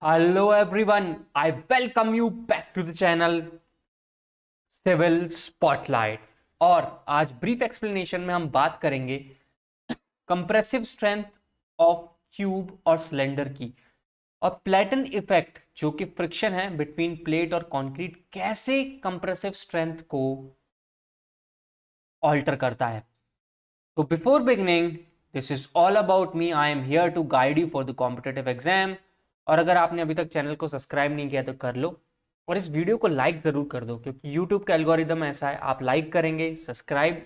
Hello everyone, I welcome you back to the channel civil spotlight. और आज brief explanation में हम बात करेंगे कंप्रेसिव स्ट्रेंथ ऑफ क्यूब और सिलेंडर की, और प्लेटन इफेक्ट जो कि फ्रिक्शन है बिटवीन प्लेट और कंक्रीट कैसे कंप्रेसिव स्ट्रेंथ को ऑल्टर करता है। तो before beginning, this is all about me, I am here to guide you for the competitive exam. और अगर आपने अभी तक चैनल को सब्सक्राइब नहीं किया तो कर लो, और इस वीडियो को लाइक जरूर कर दो, क्योंकि यूट्यूब का एल्गोरिदम ऐसा है, आप लाइक करेंगे सब्सक्राइब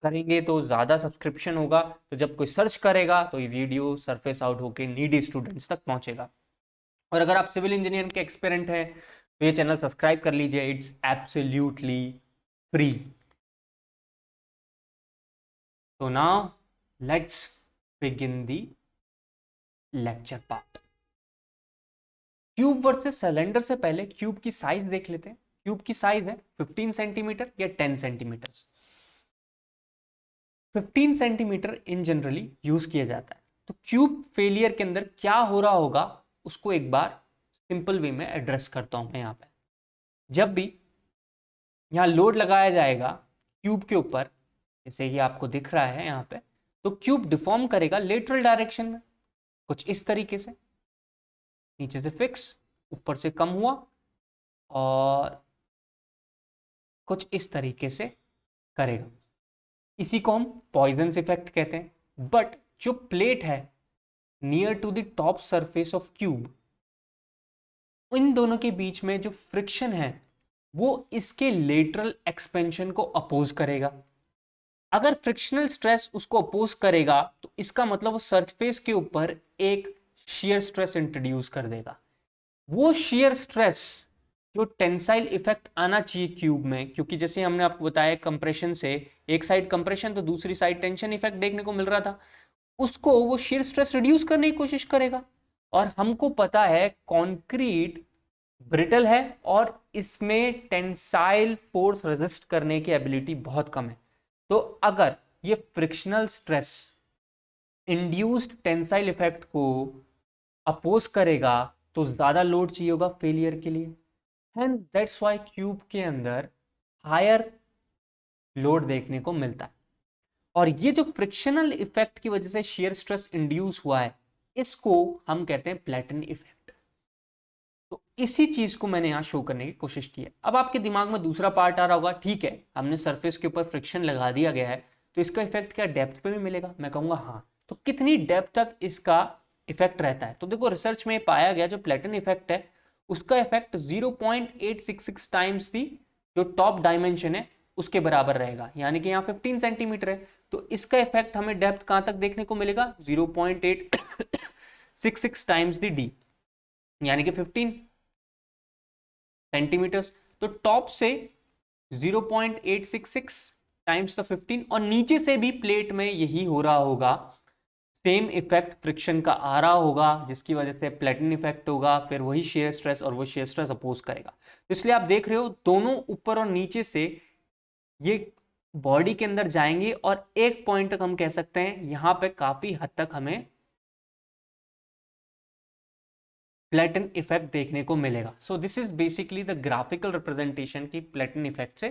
करेंगे तो ज़्यादा सब्सक्रिप्शन होगा, तो जब कोई सर्च करेगा तो ये वीडियो सरफेस आउट होकर नीडी स्टूडेंट्स तक पहुंचेगा। और अगर आप सिविल इंजीनियरिंग के एक्सपेरेंट हैं तो ये चैनल सब्सक्राइब कर लीजिए, इट्स एब्सोल्युटली फ्री। तो now let's begin the lecture part. Cube versus cylinder से पहले क्यूब की साइज देख लेते हैं। क्यूब की साइज है 15 सेंटीमीटर या 10 सेंटीमीटर। 15 सेंटीमीटर इन जनरली यूज किया जाता है। तो क्यूब फेलियर के अंदर क्या हो रहा होगा उसको एक बार सिंपल वे में एड्रेस करता हूं मैं यहां पे। जब भी यहां लोड लगाया जाएगा क्यूब के ऊपर, जैसे कि आपको दिख रहा है यहां पे, तो क्यूब डिफॉर्म करेगा लेटरल डायरेक्शन में, कुछ इस तरीके से, नीचे से फिक्स, ऊपर से कम हुआ, और कुछ इस तरीके से करेगा। इसी को हम पॉइजन्स इफेक्ट कहते हैं। बट जो प्लेट है near to the top surface of cube, इन दोनों के बीच में जो फ्रिक्शन है वो इसके लेटरल एक्सपेंशन को अपोज करेगा। अगर फ्रिक्शनल स्ट्रेस उसको अपोज करेगा तो इसका मतलब वो सरफेस के ऊपर एक शेयर स्ट्रेस इंट्रोड्यूस कर देगा। वो शेयर स्ट्रेस जो टेंसाइल इफेक्ट आना चाहिए क्यूब में, क्योंकि जैसे हमने आपको बताया कंप्रेशन से एक साइड कंप्रेशन तो दूसरी साइड टेंशन इफेक्ट देखने को मिल रहा था, उसको वो शेयर स्ट्रेस रिड्यूस करने की कोशिश करेगा। और हमको पता है कंक्रीट ब्रिटल है और इसमें टेंसाइल फोर्स रेजिस्ट करने की एबिलिटी बहुत कम है। तो अगर ये frictional stress induced tensile effect को अपोज करेगा तो ज्यादा लोड चाहिए होगा फेलियर के लिए। Hence that's why क्यूब के अंदर हायर लोड देखने को मिलता है। और ये जो फ्रिक्शनल इफेक्ट की वजह से शेयर स्ट्रेस इंड्यूस हुआ है, इसको हम कहते हैं प्लेटन इफेक्ट। तो इसी चीज को मैंने यहां शो करने की कोशिश की है। अब आपके दिमाग में दूसरा पार्ट आ रहा होगा, ठीक है हमने सरफेस के ऊपर फ्रिक्शन लगा दिया गया है, तो इसका इफेक्ट क्या डेप्थ पे भी मिलेगा? मैं कहूंगा हाँ। तो कितनी डेप्थ तक इसका इफेक्ट रहता है? तो देखो रिसर्च में पाया गया जो प्लेटन इफेक्ट है उसका इफेक्ट 0.866 टाइम्स दी जो टॉप डायमेंशन है उसके बराबर रहेगा, यानी कि यहाँ 15 सेंटीमीटर है, तो इसका इफेक्ट हमें डेप्थ कहां तक देखने को मिलेगा? 0.866 टाइम्स दी डी, यानी कि 15 सेंटीमीटर्स। तो टॉप से 0.866 टाइम्स द 15, और नीचे से भी प्लेट में यही हो रहा होगा, सेम इफेक्ट फ्रिक्शन का आ रहा होगा, जिसकी वजह से प्लेटन इफेक्ट होगा, फिर वही शेयर स्ट्रेस, और वो शेयर स्ट्रेस अपोज करेगा। तो इसलिए आप देख रहे हो दोनों ऊपर और नीचे से ये बॉडी के अंदर जाएंगे, और एक पॉइंट तक हम कह सकते हैं यहां पे काफी हद तक हमें प्लेटन इफेक्ट देखने को मिलेगा। So this is basically the graphical representation की प्लेटन इफेक्ट से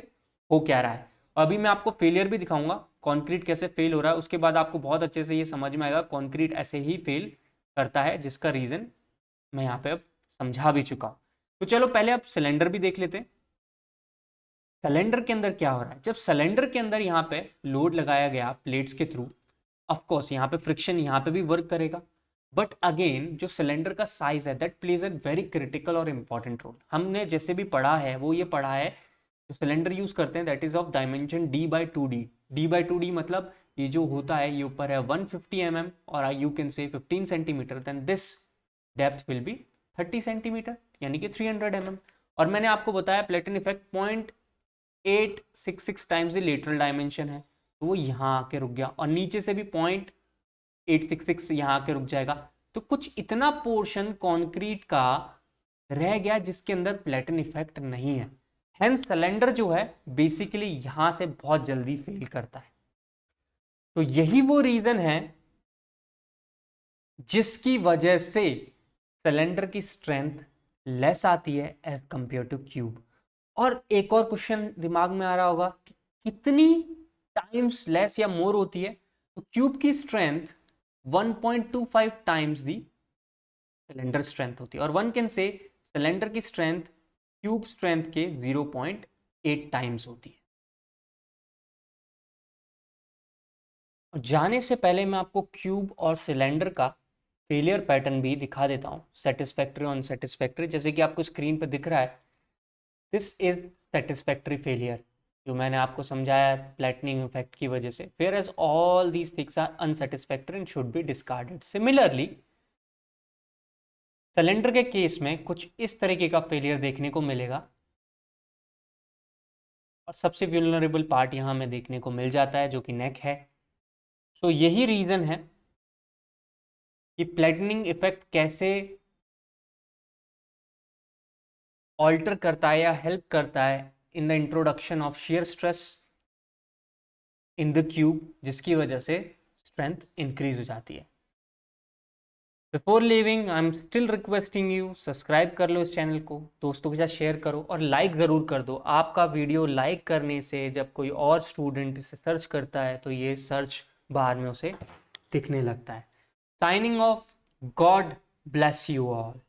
हो क्या रहा है। अभी मैं आपको फेलियर भी दिखाऊंगा, कंक्रीट कैसे फेल हो रहा है, उसके बाद आपको बहुत अच्छे से ये समझ में आएगा कंक्रीट ऐसे ही फेल करता है, जिसका रीजन मैं यहाँ पे अब समझा भी चुका हूं। तो चलो पहले अब सिलेंडर भी देख लेते हैं। सिलेंडर के अंदर क्या हो रहा है? जब सिलेंडर के अंदर यहाँ पे लोड लगाया गया प्लेट्स के थ्रू, ऑफकोर्स यहाँ पे फ्रिक्शन यहाँ पे भी वर्क करेगा, बट अगेन जो सिलेंडर का साइज है that plays a very critical और इंपॉर्टेंट रोल। हमने जैसे भी पढ़ा है वो ये पढ़ा है, जो सिलेंडर यूज करते हैं that is of dimension d/2d। d/2d मतलब ये जो होता है ये ऊपर है 150 mm और you can say 15 centimetre, then this depth will be 30 centimetre, यानी कि 300 mm। और मैंने आपको बताया platen effect 0.866 times the lateral dimension है, तो वो यहाँ आके रुक गया, और नीचे से भी 0.866 यहाँ आके रुक जाएगा। तो कुछ इतना पोर्शन कंक्रीट का रह गया जिसके अंदर प्लेटन इफेक्ट नहीं है। हेंस सिलेंडर जो है बेसिकली यहां से बहुत जल्दी फेल करता है। तो यही वो रीजन है जिसकी वजह से सिलेंडर की स्ट्रेंथ लेस आती है एज कंपेयर टू क्यूब। और एक और क्वेश्चन दिमाग में आ रहा होगा कि कितनी टाइम्स लेस या मोर होती है, तो क्यूब की strength 1.25 times the cylinder strength होती है, और वन कैन से सिलेंडर की स्ट्रेंथ क्यूब स्ट्रेंथ के 0.8 टाइम्स होती है। जाने से पहले मैं आपको क्यूब और सिलेंडर का फेलियर पैटर्न भी दिखा देता हूँ, सेटिस्फैक्ट्री और अनसेटिस्फैक्ट्री। जैसे कि आपको स्क्रीन पर दिख रहा है, दिस इज सेटिस्फैक्ट्री फेलियर, जो मैंने आपको समझाया फ्लैटनिंग इफेक्ट की वजह से। Where as all these things are unsatisfactory and should be discarded. Similarly cylinder के केस में कुछ इस तरीके का फेलियर देखने को मिलेगा, और सबसे व्यूलनरेबल पार्ट यहाँ में देखने को मिल जाता है जो कि नेक है। तो यही रीजन है कि फ्लैटनिंग इफेक्ट कैसे ऑल्टर करता है या हेल्प करता है in the introduction of shear stress in the cube, जिसकी वजह से स्ट्रेंथ इंक्रीज हो जाती है। Before living I am still requesting you, subscribe कर लो इस चैनल को, दोस्तों के साथ शेयर करो और लाइक ज़रूर कर दो। आपका वीडियो लाइक करने से जब कोई और स्टूडेंट इसे सर्च करता है तो ये सर्च बार में उसे दिखने लगता है। Signing off, God bless you all.